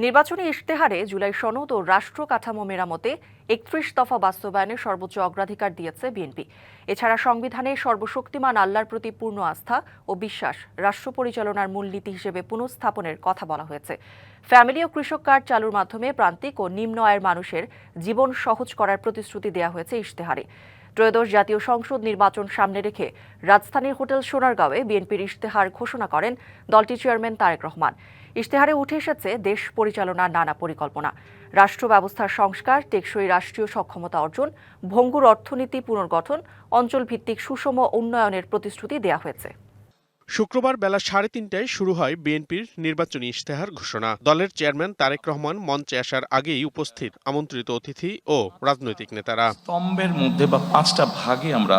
নির্বাচনী ইশতেহারে জুলাই সনদ ও রাষ্ট্র কাঠামো মেরামতে ৩১ দফা বাস্তবায়নের সর্বোচ্চ অগ্রাধিকার দিয়েছে বিএনপি। এছাড়া সংবিধানে সর্বশক্তিমান আল্লাহর প্রতি পূর্ণ আস্থা ও বিশ্বাস রাষ্ট্র পরিচালনার মূলনীতি হিসেবে পুনঃস্থাপনের কথা বলা হয়েছে। ফ্যামিলি ও কৃষক কার্ড চালুর মাধ্যমে প্রান্তিক ও নিম্ন আয়ের মানুষের জীবন সহজ করার প্রতিশ্রুতি দেওয়া হয়েছে ইশতেহারে। ত্রয়োদশ জাতীয় সংসদ নির্বাচন সামনে রেখে রাজধানীর হোটেল সোনারগাঁওয়ে বিএনপির ইশতেহার ঘোষণা করেন দলটির চেয়ারম্যান তারেক রহমান। ইশতেহারে উঠে এসেছে দেশ পরিচালনার নানা পরিকল্পনা, রাষ্ট্র ব্যবস্থার সংস্কার, টেকসই রাষ্ট্রীয় সক্ষমতা অর্জন, ভঙ্গুর অর্থনীতি পুনর্গঠন, অঞ্চলভিত্তিক সুষম উন্নয়নের প্রতিশ্রুতি দেওয়া হয়েছে। শুক্রবার বেলা 3:30টায় শুরু হয় বিএনপির নির্বাচনী ইশতেহার ঘোষণা। দলের চেয়ারম্যান তারেক রহমান মঞ্চে আসার আগেই উপস্থিত আমন্ত্রিত অতিথি ও রাজনৈতিক নেতারা। স্তম্ভের মধ্যে বা 5টা ভাগে আমরা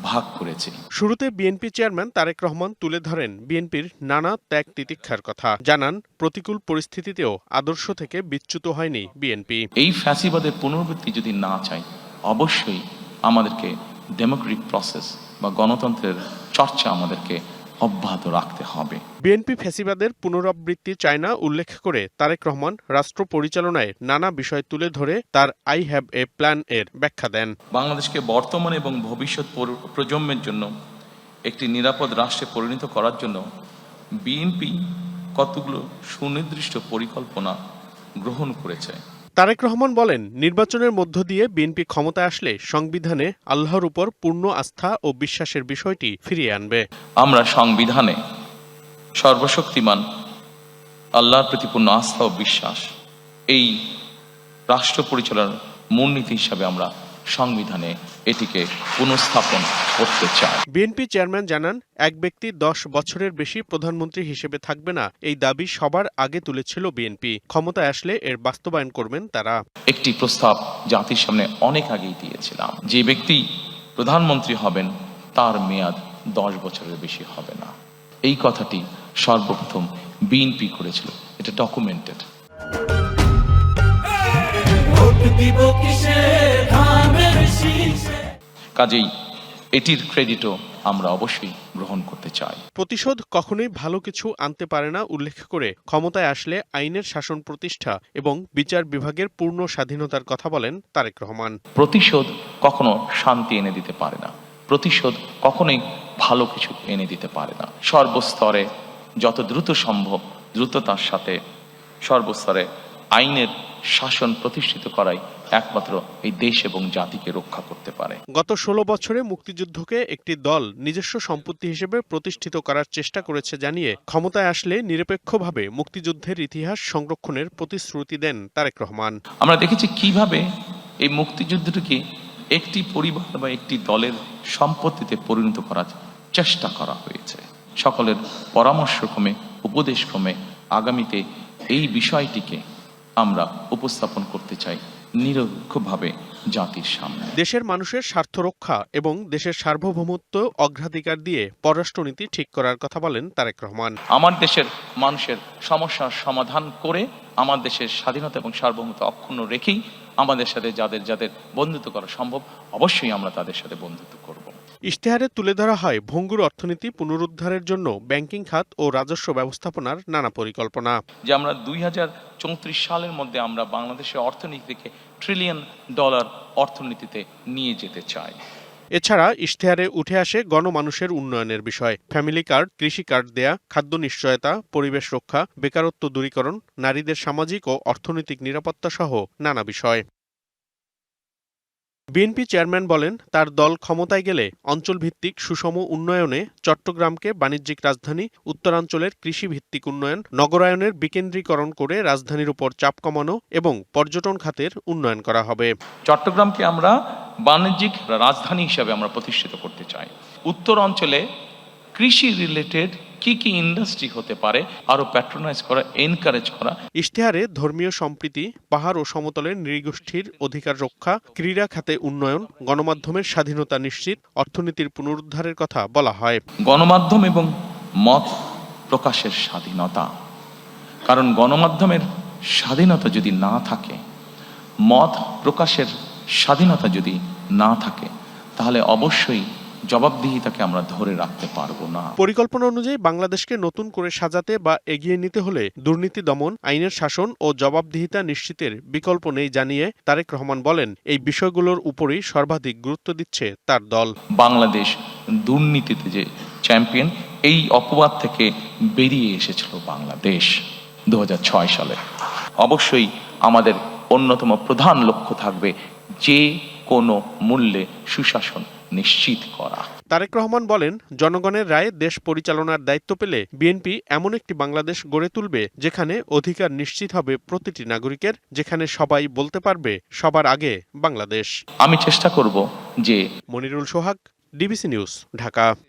ভাগ করেছি। শুরুতে বিএনপি চেয়ারম্যান তারেক রহমান তুলে ধরেন বিএনপির নানা ত্যাগ তিতিক্ষার কথা, জানান প্রতিকূল পরিস্থিতিতেও আদর্শ থেকে বিচ্যুত হয়নি বিএনপি। এই ফ্যাসিবাদের পুনরাবৃত্তি যদি না চাই, অবশ্যই আমাদেরকে ডেমোক্রেটিক প্রসেস বা গণতন্ত্রের চর্চা আমাদেরকে অব্যাহত রাখতে হবে। বিএনপি ফ্যাসিবাদের পুনরাবৃত্তি চায় না উল্লেখ করে তারেক রহমান রাষ্ট্র পরিচালনায় নানা বিষয় তুলে ধরে তার আই হ্যাভ এ প্ল্যান এর ব্যাখ্যা দেন। বাংলাদেশকে বর্তমান এবং ভবিষ্যৎ প্রজন্মের জন্য একটি নিরাপদ রাষ্ট্রে পরিণত করার জন্য বিএনপি কতগুলো সুনির্দিষ্ট পরিকল্পনা গ্রহণ করেছে। তারেক রহমান বলেন, নির্বাচনের মধ্য দিয়ে বিএনপি ক্ষমতায় আসলে সংবিধানে আল্লাহর উপর পূর্ণ আস্থা ও বিশ্বাসের বিষয়টি ফিরিয়ে আনবে। আমরা সংবিধানে সর্বশক্তিমান আল্লাহর প্রতি পূর্ণ আস্থা ও বিশ্বাস এই রাষ্ট্র পরিচালনার মূলনীতি হিসাবে আমরা সংবিধানে এটিকে পুনঃস্থাপন করতে চাই। বিএনপি চেয়ারম্যান জানান, এক ব্যক্তি 10 বছরের বেশি প্রধানমন্ত্রী হিসেবে থাকবে না, এই দাবি সবার আগে তুলেছিল বিএনপি। ক্ষমতায় আসলে এর বাস্তবায়ন করবেন তারা। একটি প্রস্তাব জাতির সামনে অনেক আগেই দিয়েছিলাম, যে ব্যক্তি প্রধানমন্ত্রী হবেন তার মেয়াদ 10 বছরের বেশি হবে না। এই কথাটি সর্বপ্রথম বিএনপি করেছিল, এটা ডকুমেন্টেড। কাজেই এটির ক্রেডিটও আমরা অবশ্যই গ্রহণ করতে চাই। প্রতিশোধ কখনোই ভালো কিছু আনতে পারে না উল্লেখ করে ক্ষমতায় আসলে আইনের শাসন প্রতিষ্ঠা এবং বিচার বিভাগের পূর্ণ স্বাধীনতার কথা বলেন তারেক রহমান। প্রতিশোধ কখনো শান্তি এনে দিতে পারে না, প্রতিশোধ কখনোই ভালো কিছু এনে দিতে পারে না। সর্বস্তরে যত দ্রুত সম্ভব দ্রুততার সাথে সর্বস্তরে আইনের শাসন প্রতিষ্ঠিত করাই একমাত্র এই দেশ এবং জাতিকে রক্ষা করতে পারে। গত 16 বছরে মুক্তিযুদ্ধকে একটি দল নিজস্ব সম্পত্তি হিসেবে প্রতিষ্ঠিত করার চেষ্টা করেছে জানিয়ে ক্ষমতায় আসলে নিরপেক্ষভাবে মুক্তিযুদ্ধের ইতিহাস সংরক্ষণের প্রতিশ্রুতি দেন তারেক রহমান। আমরা দেখেছি কিভাবে এই মুক্তিযুদ্ধটিকে একটি পরিবার বা একটি দলের সম্পত্তিতে পরিণত করার চেষ্টা করা হয়েছে। সকলের পরামর্শক্রমে উপদেশক্রমে আগামীতে এই বিষয়টিকে আমরা উপস্থাপন করতে চাই নিরপেক্ষভাবে জাতির সামনে। দেশের মানুষের স্বার্থ রক্ষা এবং দেশের সার্বভৌমত্ব অগ্রাধিকার দিয়ে পররাষ্ট্রনীতি ঠিক করার কথা বলেন তারেক রহমান। আমার দেশের মানুষের সমস্যার সমাধান করে আমার দেশের স্বাধীনতা এবং সার্বভৌমত্ব অক্ষুণ্ণ রেখেই আমাদের সাথে যাদের বন্ধুত্ব করা সম্ভব, অবশ্যই আমরা তাদের সাথে বন্ধুত্ব করব। ইশতেহারে তুলে ধরা হয় ভঙ্গুর অর্থনীতি পুনরুদ্ধারের জন্য ব্যাংকিং খাত ও রাজস্ব ব্যবস্থাপনার নানা পরিকল্পনা। যে আমরা 2034 সালের মধ্যে আমরা বাংলাদেশের অর্থনীতিকে $1 ট্রিলিয়ন অর্থনীতিতে নিয়ে যেতে চাই। এছাড়া ইশতেহারে উঠে আসে গণমানুষের উন্নয়নের বিষয়। ফ্যামিলি কার্ড, কৃষি কার্ড দেয়া, খাদ্য নিশ্চয়তা, পরিবেশ রক্ষা, বেকারত্ব দূরীকরণ, নারীদের সামাজিক ও অর্থনৈতিক নিরাপত্তা সহ নানা বিষয়। বিএনপি চেয়ারম্যান বলেন, তার দল ক্ষমতায় গেলে অঞ্চলভিত্তিক সুষম উন্নয়নে চট্টগ্রামকে বাণিজ্যিক রাজধানী, উত্তরাঞ্চলের কৃষিভিত্তিক উন্নয়ন, নগরায়নের বিকেন্দ্রীকরণ করে রাজধানীর উপর চাপ কমানো এবং পর্যটন খাতের উন্নয়ন করা হবে। চট্টগ্রামকে আমরা বাণিজ্যিক রাজধানী হিসাবে আমরা প্রতিষ্ঠিত করতে চাই। উত্তর অঞ্চলে কৃষি রিলেটেড কি ইন্ডাস্ট্রি হতে পারে আরো প্যাট্রোনাইজ করা, এনকারেজ করা। ইশতেহারে ধর্মীয় সম্প্রীতি, পাহাড় ও সমতলের নৃগোষ্ঠীর অধিকার রক্ষা, ক্রীড়া খাতে উন্নয়ন, গণমাধ্যমের স্বাধীনতা নিশ্চিত, অর্থনীতির পুনরুদ্ধারের কথা বলা হয়। গণমাধ্যম এবং মত প্রকাশের স্বাধীনতা, কারণ গণমাধ্যমের স্বাধীনতা যদি না থাকে, মত প্রকাশের স্বাধীনতা যদি না থাকে, তাহলে অবশ্যই জবাবদিহিতাকে আমরা ধরে রাখতে পারবো না। পরিকল্পনা অনুযায়ী বাংলাদেশকে নতুন করে সাজাতে বা এগিয়ে নিতে হলে দুর্নীতি দমন, আইনের শাসন ও জবাবদিহিতা নিশ্চিতের বিকল্প নেই জানিয়ে তারেক রহমান বলেন, এই বিষয়গুলোর উপরই সর্বাধিক গুরুত্ব দিচ্ছে তার দল। বাংলাদেশ দুর্নীতিতে যে চ্যাম্পিয়ন, এই অপবাদ থেকে বেরিয়ে এসেছিল বাংলাদেশ 2006 সালে। অবশ্যই আমাদের অন্যতম প্রধান লক্ষ্য থাকবে যে কোনো মূল্যে সুশাসন নিশ্চিত করা। তারেক রহমান বলেন, জনগণের রায়ে দেশ পরিচালনার দায়িত্ব পেলে বিএনপি এমন একটি বাংলাদেশ গড়ে তুলবে যেখানে অধিকার নিশ্চিত হবে প্রতিটি নাগরিকের, যেখানে সবাই বলতে পারবে সবার আগে বাংলাদেশ। আমি চেষ্টা করব যে মনিরুল সোহাগ, ডিবিসি নিউজ, ঢাকা।